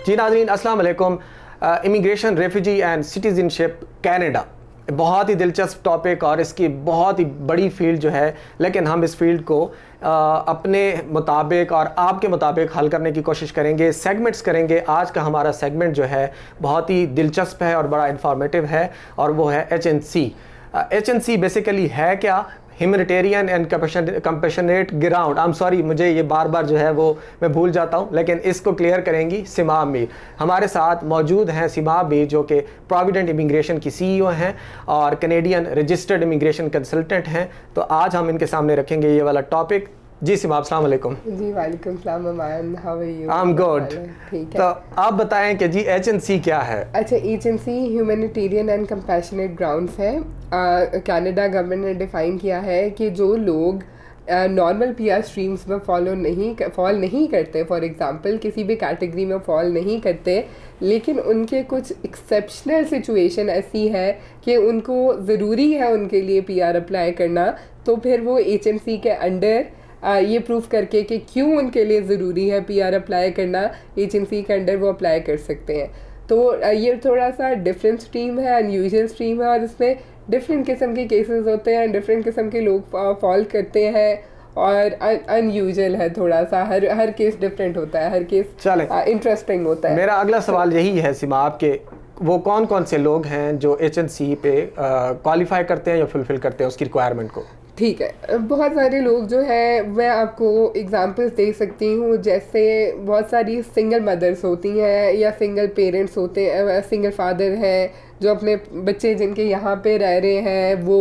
जी नाज़रीन अस्सलाम वालेकुम। Immigration, refugee and citizenship Canada बहुत ही दिलचस्प टॉपिक और इसकी बहुत ही बड़ी फील्ड जो है, लेकिन हम इस फील्ड को अपने मुताबिक और आपके मुताबिक हल करने की कोशिश करेंगे, सेगमेंट्स करेंगे। आज का हमारा सेगमेंट जो है बहुत ही दिलचस्प है और बड़ा इंफॉर्मेटिव है और वो है HNC। HNC बेसिकली है क्या? Humanitarian and compassionate ground. I am sorry, मुझे ये बार बार जो है वो मैं भूल जाता हूँ, लेकिन इसको क्लियर करेंगी सिमा मीर। हमारे साथ मौजूद हैं सिमा मीर, जो कि प्रोविडेंट इमिग्रेशन की CEO हैं और कैनेडियन रजिस्टर्ड इमिग्रेशन कंसल्टेंट हैं। तो आज हम इनके सामने रखेंगे ये वाला टॉपिक। जी सिमा, अस्सलाम वालेकुम। जी वालेकुम सलाम अमान, how are you? I am good. ठीक है, तो आप बताएं कि जी HNC क्या है? अच्छा, HNC humanitarian and compassionate grounds है। कनाडा गवर्नमेंट ने डिफ़ाइन किया है कि जो लोग नॉर्मल PR स्ट्रीम्स में फॉल नहीं करते, फॉर एग्जांपल किसी भी कैटेगरी में फॉल नहीं करते, लेकिन उनके कुछ एक्सेप्शनल सिचुएशन ऐसी है कि उनको ज़रूरी है उनके लिए PR अप्लाई करना, तो फिर वो HNC के अंडर ये प्रूफ करके कि क्यों उनके लिए ज़रूरी है PR अप्लाई करना, HNC के अंडर वो अप्लाई कर सकते हैं। तो ये थोड़ा सा डिफरेंट स्ट्रीम है, अनयूजुअल स्ट्रीम है, और इसमें डिफरेंट किस्म के केसेस होते हैं, डिफरेंट किस्म के लोग फॉल करते हैं, और अनयूजुअल है थोड़ा सा। हर केस डिफरेंट होता है, हर केस इंटरेस्टिंग होता है। मेरा अगला सवाल यही है सिमा, आपके वो कौन कौन से लोग हैं जो HNC पे क्वालिफाई करते हैं या फुलफिल करते हैं उसकी रिक्वायरमेंट को? ठीक है, बहुत सारे लोग जो है मैं आपको एग्जांपल्स दे सकती हूँ। जैसे बहुत सारी सिंगल मदर्स होती हैं या सिंगल पेरेंट्स होते हैं, सिंगल फादर हैं जो अपने बच्चे जिनके यहाँ पे रह रहे हैं वो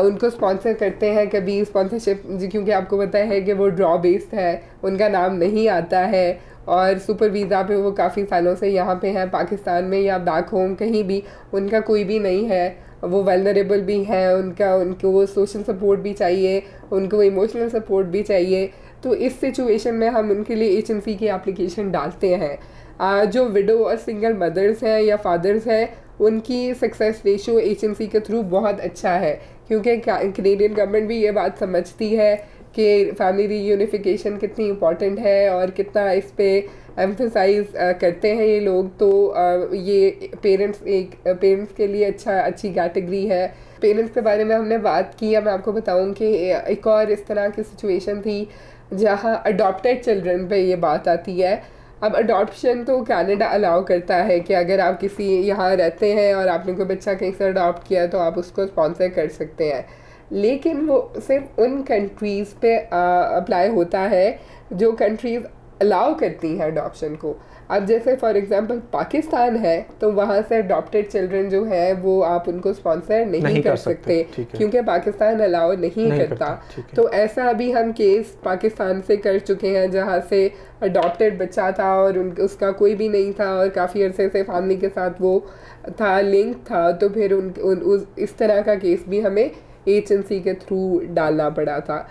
उनको स्पॉन्सर करते हैं। कभी स्पॉन्सरशिप, क्योंकि आपको पता है कि वो ड्रॉ बेस्ड है, उनका नाम नहीं आता है और सुपर वीज़ा पे वो काफ़ी सालों से यहाँ पे हैं, पाकिस्तान में या बैक होम कहीं भी उनका कोई भी नहीं है, वो वल्नरेबल भी हैं, उनको वो सोशल सपोर्ट भी चाहिए, उनको इमोशनल सपोर्ट भी चाहिए। तो इस सिचुएशन में हम उनके लिए HNC की एप्लीकेशन डालते हैं। जो विडो और सिंगल मदर्स हैं या फादर्स हैं, उनकी सक्सेस रेशियो HNC के थ्रू बहुत अच्छा है, क्योंकि कैनेडियन गवर्नमेंट भी ये बात समझती है कि फैमिली रीयूनिफिकेशन कितनी इम्पॉर्टेंट है और कितना इस पे एम्फसाइज करते हैं ये लोग। तो ये पेरेंट्स के लिए अच्छी कैटेगरी है। पेरेंट्स के बारे में हमने बात की। अब मैं आपको बताऊं कि एक और इस तरह की सिचुएशन थी जहां अडॉप्टेड चिल्ड्रन पे ये बात आती है। अब अडॉप्शन तो कनाडा अलाउ करता है कि अगर आप किसी यहाँ रहते हैं और आपने कोई बच्चा कहीं से अडॉप्ट किया तो आप उसको स्पॉन्सर कर सकते हैं, लेकिन वो सिर्फ उन कंट्रीज़ पे अप्लाई होता है जो कंट्रीज़ अलाउ करती हैं अडॉप्शन को। अब जैसे फॉर एग्जांपल पाकिस्तान है, तो वहाँ से अडॉप्टेड चिल्ड्रन जो है वो आप उनको स्पॉन्सर नहीं कर सकते क्योंकि पाकिस्तान अलाउ नहीं करता। तो ऐसा अभी हम केस पाकिस्तान से कर चुके हैं जहाँ से अडॉप्टेड बच्चा था और उसका कोई भी नहीं था और काफ़ी अरसे से फैमिली के साथ वो था, लिंक था, तो फिर इस तरह का केस भी हमें HNC के थ्रू डालना पड़ा था।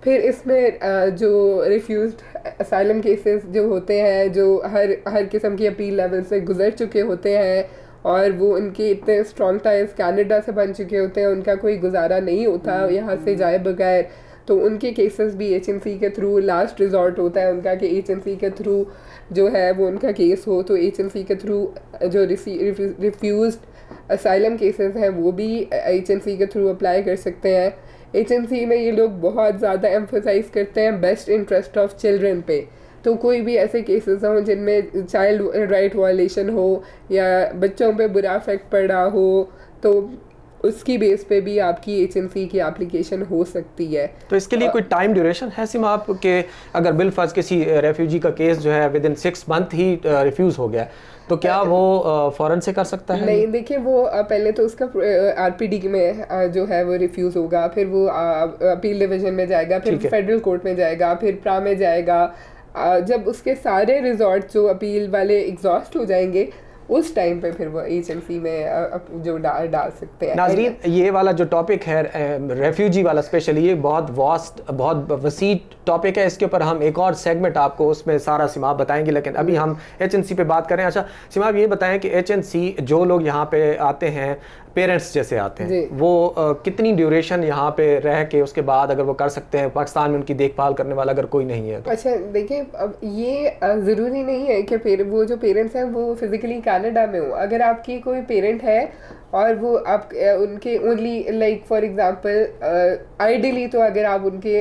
फिर इसमें जो रिफ्यूज्ड असाइलम केसेस जो होते हैं, जो हर किस्म की अपील लेवल से गुजर चुके होते हैं और वो उनके इतने स्ट्रॉन्ग टाइज कनाडा से बन चुके होते हैं, उनका कोई गुजारा नहीं होता यहाँ से जाए बगैर, तो उनके केसेस भी HNC के थ्रू लास्ट रिजॉर्ट होता है उनका कि HNC के थ्रू जो है वो उनका केस हो। तो HNC के थ्रू जो रिफ्यूज्ड असाइलम केसेस हैं वो भी HNC के थ्रू अप्लाई कर सकते हैं। HNC में ये लोग बहुत ज़्यादा एम्फसाइज करते हैं बेस्ट इंटरेस्ट ऑफ चिल्ड्रन पे। तो कोई भी ऐसे केसेस हों जिनमें चाइल्ड राइट वायलेशन हो या बच्चों पे बुरा इफेक्ट पड़ा हो, तो उसकी बेस पे भी आपकी HNC की एप्लीकेशन हो सकती है। तो इसके लिए कोई टाइम ड्यूरेशन है सिमा आपके? अगर बिलफर्ज किसी रेफ्यूजी का केस जो है with in 6 month he refuse हो गया, तो क्या वो फ़ौरन से कर सकता है? नहीं, देखिए वो पहले तो उसका RPD में जो है वो रिफ्यूज़ होगा, फिर वो अपील डिवीज़न में जाएगा, फिर फेडरल कोर्ट में जाएगा, फिर प्रा में जाएगा। जब उसके सारे रिजॉर्ट जो अपील वाले एग्जॉस्ट हो जाएंगे उस टाइम पे फिर वो HNC में जो डाल सकते हैं। नाज़रीन, ये वाला जो टॉपिक है रेफ्यूजी वाला स्पेशली, ये बहुत वास्ट, बहुत वसी टॉपिक है। इसके ऊपर हम एक और सेगमेंट आपको उसमें सारा सिमाब बताएंगे, लेकिन अभी हम HNC पे बात करें। अच्छा सिमाब, ये बताएं कि HNC जो लोग यहाँ पे आते हैं पेरेंट्स जैसे आते जी। हैं वो कितनी ड्यूरेशन यहाँ पे रह के उसके बाद अगर वो कर सकते हैं, पाकिस्तान में उनकी देखभाल करने वाला अगर कोई नहीं है तो? अच्छा देखिए, अब ये ज़रूरी नहीं है कि वो जो पेरेंट्स हैं वो फिज़िकली कनाडा में हो। अगर आपकी कोई पेरेंट है और वो आप उनके only like for example ideally तो अगर आप उनके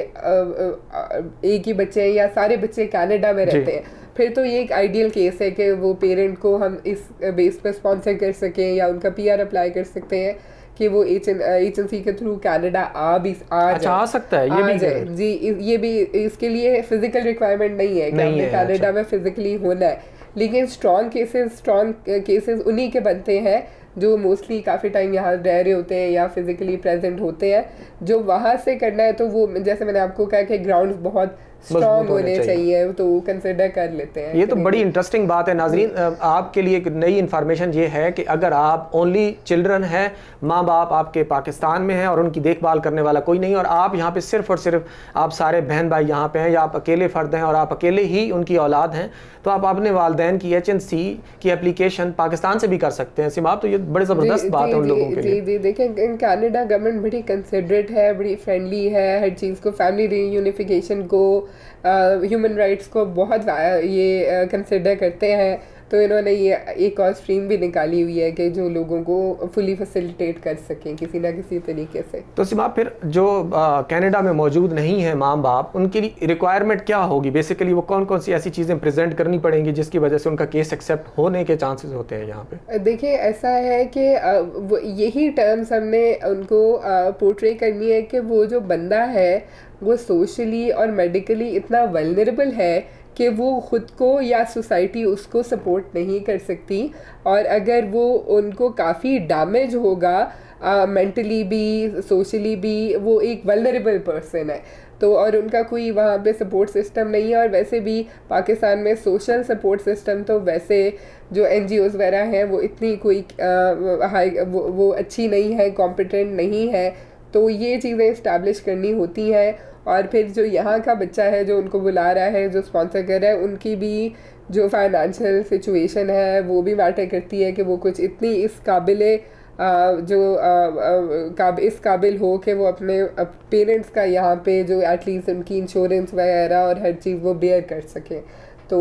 एक ही बच्चे हैं या सारे बच्चे कनाडा में रहते हैं, फिर तो ये एक आइडियल केस है कि वो पेरेंट को हम इस बेस पर स्पॉन्सर कर सकें या उनका पीआर अप्लाई कर सकते हैं कि वो एजेंसी के थ्रू कनाडा अच्छा आ सकता है, ये भी जाए। जी, ये भी इसके लिए फिजिकल रिक्वायरमेंट नहीं है कि आपने कनाडा में फिजिकली होना है, लेकिन स्ट्रॉन्ग केसेस उन्हीं के बनते हैं जो मोस्टली काफ़ी टाइम यहाँ रह रहे होते हैं या फिजिकली प्रेजेंट होते हैं। जो वहाँ से करना है तो वो जैसे मैंने आपको कहा कि ग्राउंड्स बहुत स्ट्रॉन्ग होने चाहिए तो वो कंसिडर कर लेते हैं। ये तो बड़ी इंटरेस्टिंग बात है नाजरीन। आपके लिए एक नई इन्फॉर्मेशन ये है कि अगर आप ओनली चिल्ड्रन है, माँ बाप आपके पाकिस्तान में हैं और उनकी देखभाल करने वाला कोई नहीं, और आप यहाँ पे सिर्फ और सिर्फ आप सारे बहन भाई यहाँ पे हैं या आप अकेले फ़र्द हैं और आप अकेले ही उनकी औलाद हैं, तो आप अपने वालदैन की HNC की एप्लीकेशन पाकिस्तान से भी कर सकते हैं। सिमाब, तो ये बड़ी ज़बरदस्त बात है उन लोगों के लिए। जी देखिए, कनाडा गवर्नमेंट बड़ी कंसिडरेट है, बड़ी फ्रेंडली है हर चीज़ को, फैमिली रीयूनिफिकेशन को, ह्यूमन राइट्स को बहुत ये कंसिडर करते हैं। तो इन्होंने ये एक और स्ट्रीम भी निकाली हुई है कि जो लोगों को फुली फैसिलिटेट कर सकें किसी ना किसी तरीके से। तो सिमाब, फिर जो कनाडा में मौजूद नहीं है माँ बाप, उनके लिए रिक्वायरमेंट क्या होगी? बेसिकली वो कौन कौन सी ऐसी चीज़ें प्रेजेंट करनी पड़ेंगी जिसकी वजह से उनका केस एक्सेप्ट होने के चांसेस होते हैं यहाँ पे? देखिए, ऐसा है कि यही टर्म्स हमने उनको पोर्ट्रे करनी है कि वो जो बंदा है वो सोशली और मेडिकली इतना वल्नरेबल है कि वो ख़ुद को या सोसाइटी उसको सपोर्ट नहीं कर सकती, और अगर वो उनको काफ़ी डैमेज होगा मेंटली भी सोशली भी, वो एक वल्नरेबल पर्सन है तो, और उनका कोई वहाँ पे सपोर्ट सिस्टम नहीं है। और वैसे भी पाकिस्तान में सोशल सपोर्ट सिस्टम तो वैसे जो NGOs वगैरह हैं वो इतनी कोई वो अच्छी नहीं है, कॉम्पिटेंट नहीं है, तो ये चीज़ें इस्टेब्लिश करनी होती हैं। और फिर जो यहाँ का बच्चा है जो उनको बुला रहा है, जो स्पॉन्सर कर रहा है, उनकी भी जो फाइनेंशियल सिचुएशन है वो भी मैटर करती है कि वो कुछ इतनी इस काबिल हो कि वो अपने पेरेंट्स का यहाँ पे जो एटलीस्ट उनकी इंश्योरेंस वगैरह और हर चीज़ वो बेयर कर सकें, तो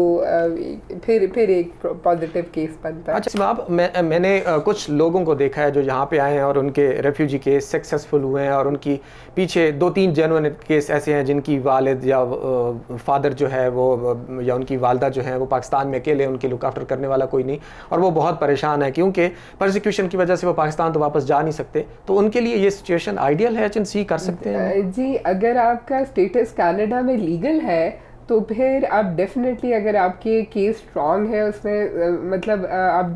फिर एक पॉजिटिव केस बनता है। अच्छा सिमाब, मैंने कुछ लोगों को देखा है जो यहाँ पे आए हैं और उनके रेफ्यूजी केस सक्सेसफुल हुए हैं, और उनकी पीछे 2-3 जेन्युइन केस ऐसे हैं जिनकी वालिद या फादर जो है वो या उनकी वालदा जो है वो पाकिस्तान में अकेले, उनके लुक आफ्टर करने वाला कोई नहीं, और वो बहुत परेशान है क्योंकि परसिक्यूशन की वजह से वो पाकिस्तान तो वापस जा नहीं सकते। तो उनके लिए ये सिचुएशन आइडियल है, HNC कर सकते हैं? जी, अगर आपका स्टेटस कनाडा में लीगल है तो फिर आप डेफिनेटली, अगर आपके केस स्ट्रॉन्ग है उसमें मतलब आप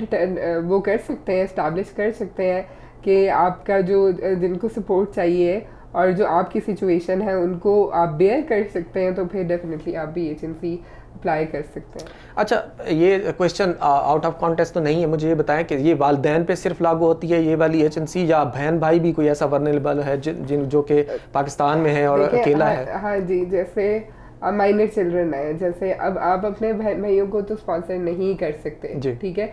वो कर सकते हैं, इस्टेब्लिश कर सकते हैं कि आपका जो जिनको सपोर्ट चाहिए और जो आपकी सिचुएशन है उनको आप बेयर कर सकते हैं, तो फिर डेफिनेटली आप भी HNC अप्लाई कर सकते हैं। अच्छा, ये क्वेश्चन आउट ऑफ कॉन्टेक्स्ट तो नहीं है, मुझे ये बताएं कि ये वालिदैन पे सिर्फ लागू होती है ये वाली HNC, या बहन भाई भी कोई ऐसा वर्नेबल है जिन जो कि पाकिस्तान में है और अकेला है? हाँ जी, जैसे माइनर चिल्ड्रन है, जैसे अब आप अपने बहन भाइयों को तो स्पॉन्सर नहीं कर सकते, ठीक है,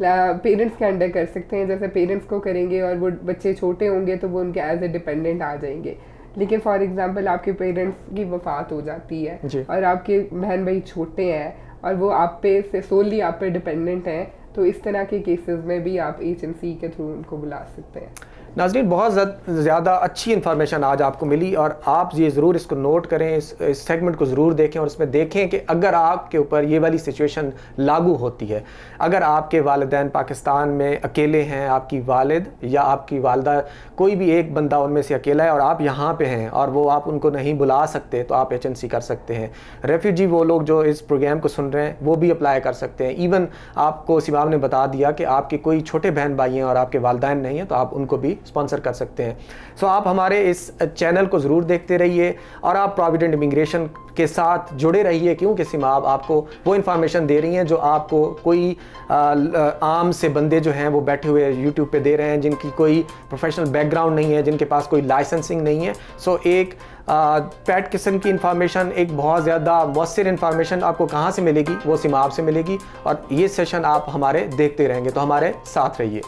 पेरेंट्स के अंडर कर सकते हैं। जैसे पेरेंट्स को करेंगे और वो बच्चे छोटे होंगे तो वो उनके एज ए डिपेंडेंट आ जाएंगे। लेकिन फॉर एग्जांपल आपके पेरेंट्स की वफात हो जाती है और आपके बहन भाई छोटे हैं और वो आप पे से सोली आप पे डिपेंडेंट हैं, तो इस तरह के केसेस में भी आप HNC के थ्रू उनको बुला सकते हैं। नाज़रीन, बहुत ज़्यादा अच्छी इन्फॉर्मेशन आज आपको मिली, और आप ये ज़रूर इसको नोट करें, इस सेगमेंट को ज़रूर देखें और इसमें देखें कि अगर आपके ऊपर ये वाली सिचुएशन लागू होती है, अगर आपके वालिदैन पाकिस्तान में अकेले हैं, आपकी वालिद या आपकी वालदा कोई भी एक बंदा उनमें से अकेला है और आप यहाँ पे हैं और वो आप उनको नहीं बुला सकते, तो आप HNC कर सकते हैं। रेफ्यूजी वो लोग जो इस प्रोग्राम को सुन रहे हैं वो भी अप्लाई कर सकते हैं। इवन आपको सिमाब ने बता दिया कि आपके कोई छोटे बहन भाई हैं और आपके वालिदैन नहीं हैं, तो आप उनको भी स्पॉन्सर कर सकते हैं। सो आप हमारे इस चैनल को ज़रूर देखते रहिए और आप प्रोविडेंट इमिग्रेशन के साथ जुड़े रहिए, क्योंकि सिमाब आपको वो इन्फॉर्मेशन दे रही हैं जो आपको कोई आम से बंदे जो हैं वो बैठे हुए यूट्यूब पे दे रहे हैं, जिनकी कोई प्रोफेशनल बैकग्राउंड नहीं है, जिनके पास कोई लाइसेंसिंग नहीं है। सो एक पैट किस्म की इन्फॉर्मेशन, एक बहुत ज़्यादा मौसर इन्फॉर्मेशन आपको कहाँ से मिलेगी? वो सिमाब से मिलेगी, और ये सेशन आप हमारे देखते रहेंगे, तो हमारे साथ रहिए।